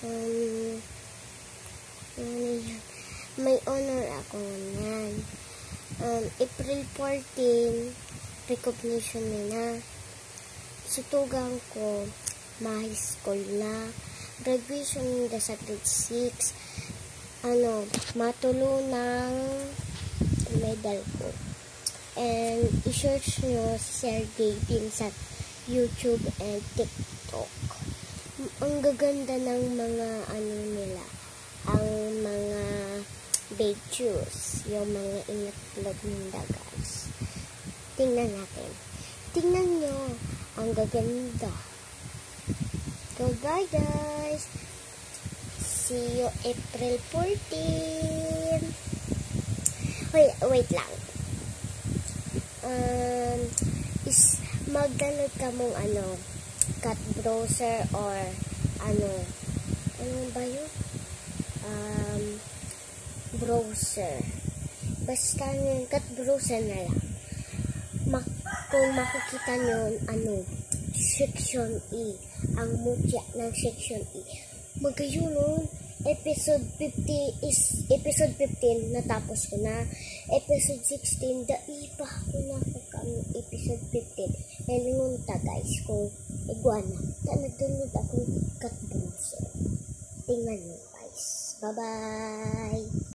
um, may honor ako ngayon. April 14, recognition na. Sutugang ko, high school na. Graduation na sa grade 6. Matulo ng medal ko. And i-search nyo si Sir Dating sa YouTube and TikTok. Ang gaganda ng mga nila. Ang mga videos. Yung mga in-upload nila, guys. Tingnan natin. Tingnan nyo. Ang gaganda. Goodbye, guys. See you April 14. Wait lang. Mag-download ka mong cat browser or ano ba yun? Browser. Basta yung cat browser na lang. Kung makikita nyo, section E. Ang mutya ng section E. Magayunon, episode 15 natapos ko na. Episode 16 daipa ko na kung episode 15. And ngunta, guys, kung iguana nag-download akong cat browser. Tingnan nyo, guys. Bye bye.